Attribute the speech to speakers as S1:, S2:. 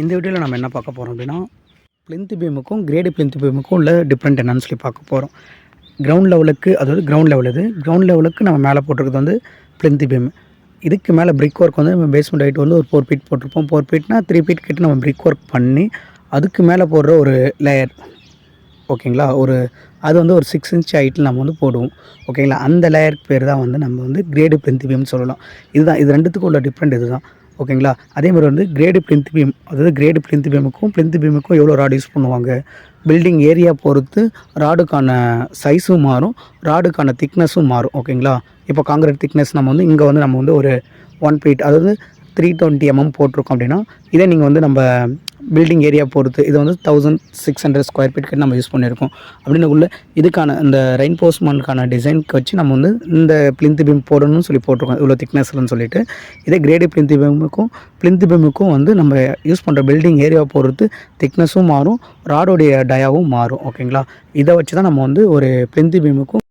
S1: இந்த வீடியோவில் நம்ம என்ன பார்க்க போகிறோம் அப்படின்னா, பிளிந்த் பீமுக்கும் கிரேடு பிளிந்த் பீமுக்கும் உள்ள டிஃப்ரெண்ட் என்னன்னு சொல்லி பார்க்க போகிறோம். கிரவுண்ட் லெவலுக்கு, அதாவது கிரவுண்ட் லெவல் இது. கிரவுண்ட் லெவலுக்கு நம்ம மேலே போட்டிருக்கிறது வந்து பிளிந்த் பீம். இதுக்கு மேலே பிரிக் ஒர்க் வந்து நம்ம பேஸ்மெண்ட் ஹைட் வந்து ஒரு 4 ஃபீட் போட்டிருப்போம். 4 ஃபீட்னா 3 ஃபீட் கிட்ட நம்ம பிரிக் ஒர்க் பண்ணி அதுக்கு மேலே போடுற ஒரு லேயர், ஓகேங்களா, அது வந்து ஒரு 6 இன்ச் ஹைட்டில் நம்ம வந்து போடுவோம், ஓகேங்களா. அந்த லேயருக்கு பேர் தான் வந்து நம்ம வந்து கிரேடு பிளிந்த் பீம்னு சொல்லலாம். இதுதான் இது ரெண்டுத்துக்கும் உள்ள டிஃப்ரெண்ட் இதுதான், ஓகேங்களா. அதே மாதிரி வந்து கிரேடு பிளிந்த் பீம், அதாவது கிரேடு பிளிந்த் பீமுக்கும் எவ்வளோ ராடு யூஸ் பண்ணுவாங்க, பில்டிங் ஏரியா பொறுத்து ராடுக்கான சைஸும் மாறும், ராடுக்கான திக்னஸும் மாறும், ஓகேங்களா. இப்போ காங்கிரீட் திக்னஸ் நம்ம வந்து ஒரு 1 ஃபீட், அதாவது 320 mm போட்டிருக்கோம் அப்படின்னா, இதே நீங்கள் வந்து நம்ம பில்டிங் ஏரியா பொறுத்து இது வந்து 1600 ஸ்கொயர் ஃபீட் கிட்ட நம்ம யூஸ் பண்ணியிருக்கோம் அப்படின்னக்குள்ள இதுக்கான இந்த ரெயின்போர்ஸ்மெண்ட்கான டிசைனுக்கு வச்சு நம்ம வந்து இந்த பிளிந்த் பீம் போடணும்னு சொல்லி போட்டிருக்கோம், இவ்வளோ திக்னஸ்லன்னு சொல்லிட்டு. இதே கிரேடு பிளிந்த் பீமுக்கும் வந்து நம்ம யூஸ் பண்ணுற பில்டிங் ஏரியாவை பொறுத்து திக்னஸும் மாறும், ராடோடைய டயாவும் மாறும், ஓகேங்களா. இதை வச்சு தான் நம்ம வந்து ஒரு பிளிந்த் பீமுக்கும்